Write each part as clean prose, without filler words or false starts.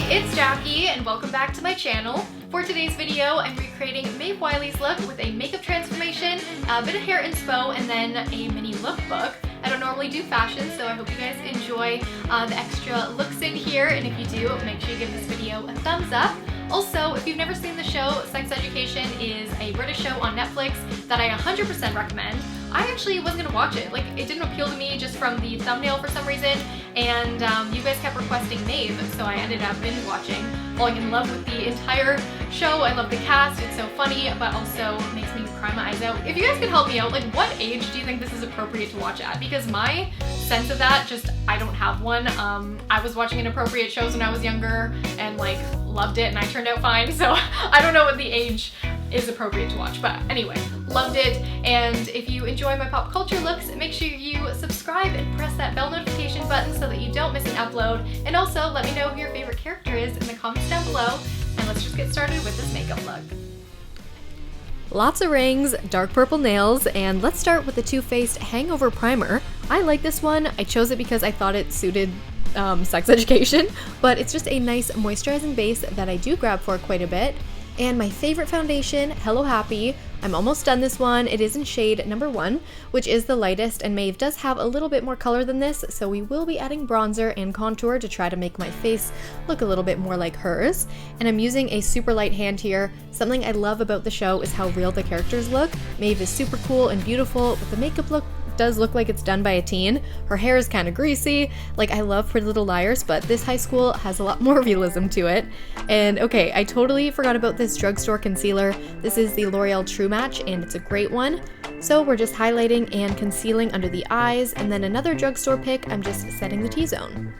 it's Jackie and welcome back to my channel. For today's video, I'm recreating Maeve Wiley's look with a makeup transformation, a bit of hair inspo, and then a mini lookbook. I don't normally do fashion, so I hope you guys enjoy the extra looks in here, and if you do, make sure you give this video a thumbs up. Also, if you've never seen the show, Sex Education is a British show on Netflix that I 100% recommend. I actually wasn't gonna watch it. Like, it didn't appeal to me just from the thumbnail for some reason, and you guys kept requesting Maeve, so I ended up binge watching, falling in love with the entire show. I love the cast, it's so funny, but also makes me cry my eyes out. If you guys could help me out, like, what age do you think this is appropriate to watch at? Because my sense of that, just, I don't have one. I was watching inappropriate shows when I was younger, and like, loved it, and I turned out fine, so I don't know what the age is appropriate to watch, but anyway, loved it. And if you enjoy my pop culture looks, make sure you subscribe and press that bell notification button so that you don't miss an upload, and also let me know who your favorite character is in the comments down below, and let's just get started with this makeup look. Lots of rings, dark purple nails, and let's start with the Too Faced Hangover Primer. I like this one. I chose it because I thought it suited Sex Education, but it's just a nice moisturizing base that I do grab for quite a bit. And my favorite foundation, Hello Happy. I'm almost done this one. It is in shade number 1, which is the lightest, and Maeve does have a little bit more color than this, so we will be adding bronzer and contour to try to make my face look a little bit more like hers. And I'm using a super light hand here. Something I love about the show is how real the characters look. Maeve is super cool and beautiful, but the makeup look does look like it's done by a teen. Her hair is kind of greasy. Like, I love Pretty Little Liars, but this high school has a lot more realism to it. And okay, I totally forgot about this drugstore concealer. This is the L'Oreal True Match, and it's a great one. So we're just highlighting and concealing under the eyes, and then another drugstore pick, I'm just setting the T-zone.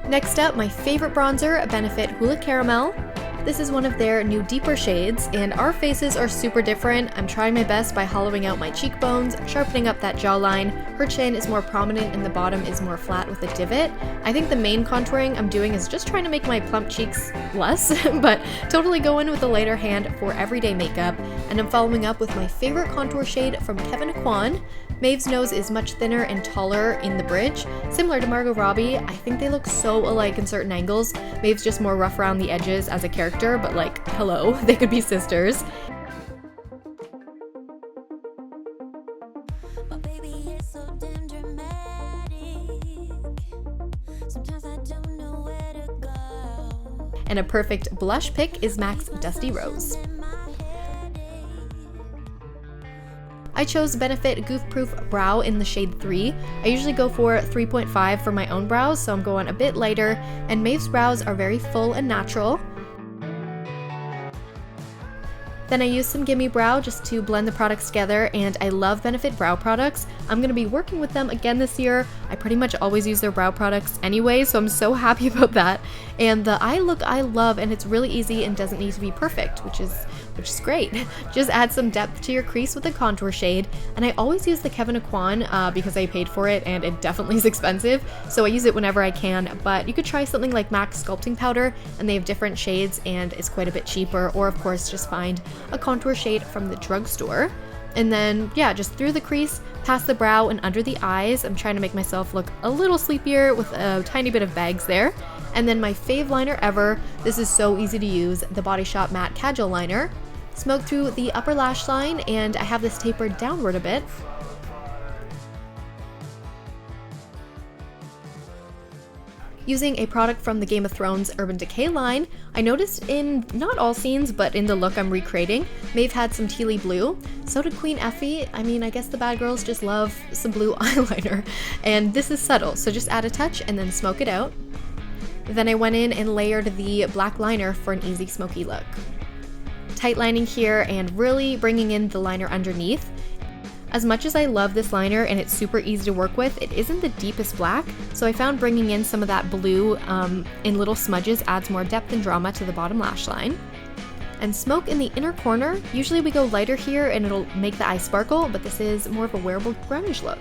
Next up, my favorite bronzer, Benefit Hula Caramel. This is one of their new deeper shades, and our faces are super different. I'm trying my best by hollowing out my cheekbones, sharpening up that jawline. Her chin is more prominent and the bottom is more flat with a divot. I think the main contouring I'm doing is just trying to make my plump cheeks less, but totally go in with a lighter hand for everyday makeup. And I'm following up with my favorite contour shade from Kevyn. Maeve's nose is much thinner and taller in the bridge. Similar to Margot Robbie, I think they look so alike in certain angles. Maeve's just more rough around the edges as a character, but like, hello, they could be sisters. And a perfect blush pick is MAC's Dusty Rose. I chose Benefit Goof Proof Brow in the shade 3. I usually go for 3.5 for my own brows, so I'm going a bit lighter, and Maeve's brows are very full and natural. Then I used some Gimme Brow just to blend the products together, and I love Benefit brow products. I'm going to be working with them again this year. I pretty much always use their brow products anyway, so I'm so happy about that. And the eye look I love, and it's really easy and doesn't need to be perfect, which is great. Just add some depth to your crease with a contour shade, and I always use the Kevyn because I paid for it and it definitely is expensive, so I use it whenever I can, but you could try something like MAC's Sculpting Powder, and they have different shades and it's quite a bit cheaper, or of course just find a contour shade from the drugstore. And then, yeah, just through the crease, past the brow, and under the eyes. I'm trying to make myself look a little sleepier with a tiny bit of bags there. And then my fave liner ever, this is so easy to use, the Body Shop Matte Kajal Liner. Smoke through the upper lash line, and I have this tapered downward a bit. Using a product from the Game of Thrones Urban Decay line, I noticed in not all scenes, but in the look I'm recreating, Maeve had some tealy blue. So did Queen Effie. I mean, I guess the bad girls just love some blue eyeliner. And this is subtle, so just add a touch and then smoke it out. Then I went in and layered the black liner for an easy smoky look. Tight lining here and really bringing in the liner underneath. As much as I love this liner and it's super easy to work with, it isn't the deepest black, so I found bringing in some of that blue in little smudges adds more depth and drama to the bottom lash line. And smoke in the inner corner. Usually we go lighter here and it'll make the eye sparkle, but this is more of a wearable grunge look.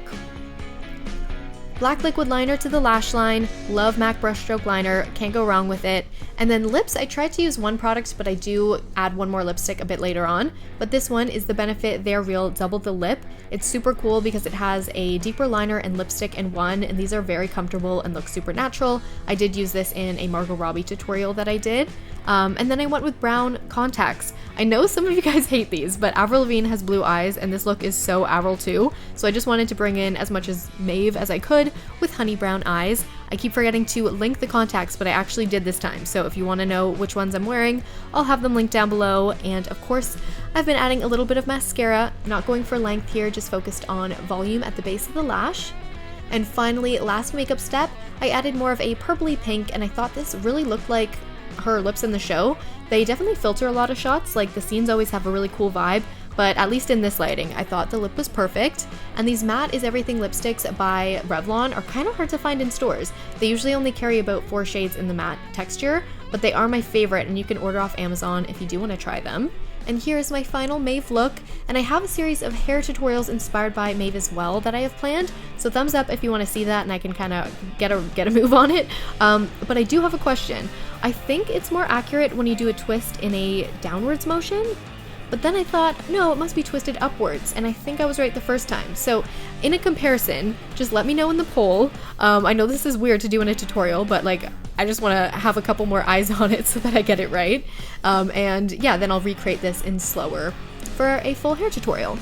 Black liquid liner to the lash line, love MAC brushstroke liner, can't go wrong with it. And then lips, I tried to use one product, but I do add one more lipstick a bit later on. But this one is the Benefit They're Real Double the Lip. It's super cool because it has a deeper liner and lipstick in one, and these are very comfortable and look super natural. I did use this in a Margot Robbie tutorial that I did. And then I went with brown contacts. I know some of you guys hate these, but Avril Lavigne has blue eyes, and this look is so Avril too. So I just wanted to bring in as much as maeve as I could with honey brown eyes. I keep forgetting to link the contacts, but I actually did this time. So if you want to know which ones I'm wearing, I'll have them linked down below. And of course, I've been adding a little bit of mascara, not going for length here, just focused on volume at the base of the lash. And finally, last makeup step, I added more of a purpley pink, and I thought this really looked like her lips in the show. They definitely filter a lot of shots, like the scenes always have a really cool vibe, but at least in this lighting, I thought the lip was perfect. And these Matte Is Everything lipsticks by Revlon are kind of hard to find in stores. They usually only carry about 4 shades in the matte texture, but they are my favorite, and you can order off Amazon if you do want to try them. And here is my final maeve look, and I have a series of hair tutorials inspired by maeve as well that I have planned, so thumbs up if you want to see that and I can kind of get a move on it. But I do have a question. I think it's more accurate when you do a twist in a downwards motion, but then I thought, no, it must be twisted upwards, and I think I was right the first time. So in a comparison, just let me know in the poll. I know this is weird to do in a tutorial, but like, I just want to have a couple more eyes on it so that I get it right. And yeah, then I'll recreate this in slower for a full hair tutorial.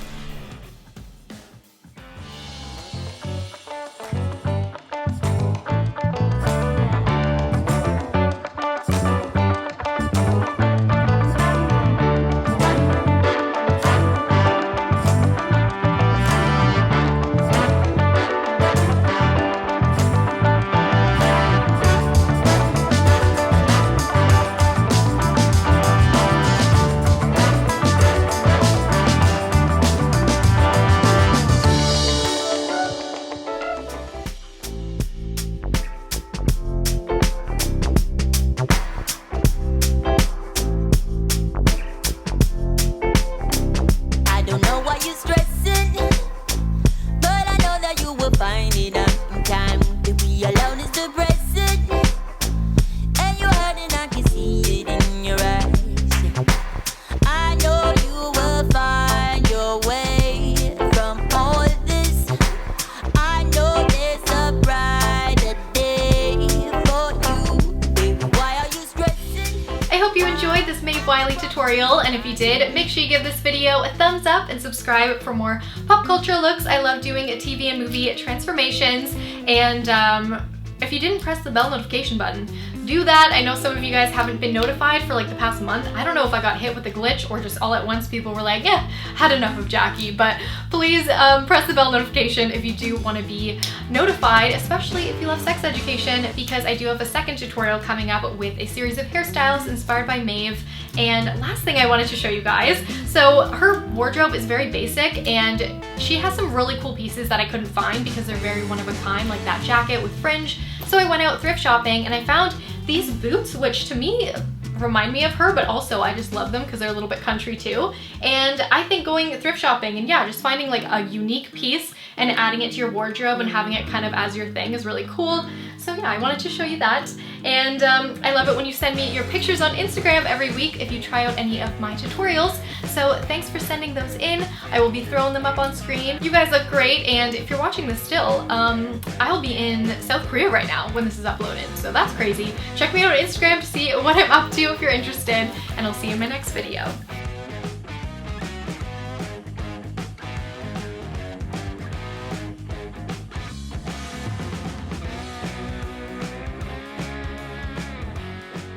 Wiley tutorial, and if you did, make sure you give this video a thumbs up and subscribe for more pop culture looks. I love doing TV and movie transformations, and if you didn't press the bell notification button, do that. I know some of you guys haven't been notified for like the past month. I don't know if I got hit with a glitch or just all at once people were like, yeah, had enough of Jackie, but please press the bell notification if you do want to be notified, especially if you love sex education, because I do have a second tutorial coming up with a series of hairstyles inspired by Maeve. And last thing I wanted to show you guys, so her wardrobe is very basic, and she has some really cool pieces that I couldn't find because they're very one of a kind, like that jacket with fringe. So I went out thrift shopping and I found these boots, which to me remind me of her, but also I just love them because they're a little bit country too. And I think going thrift shopping and yeah, just finding like a unique piece and adding it to your wardrobe and having it kind of as your thing is really cool. So yeah, I wanted to show you that. And I love it when you send me your pictures on Instagram every week if you try out any of my tutorials. So thanks for sending those in. I will be throwing them up on screen. You guys look great, and if you're watching this still, I'll be in South Korea right now when this is uploaded, so that's crazy. Check me out on Instagram to see what I'm up to if you're interested, and I'll see you in my next video.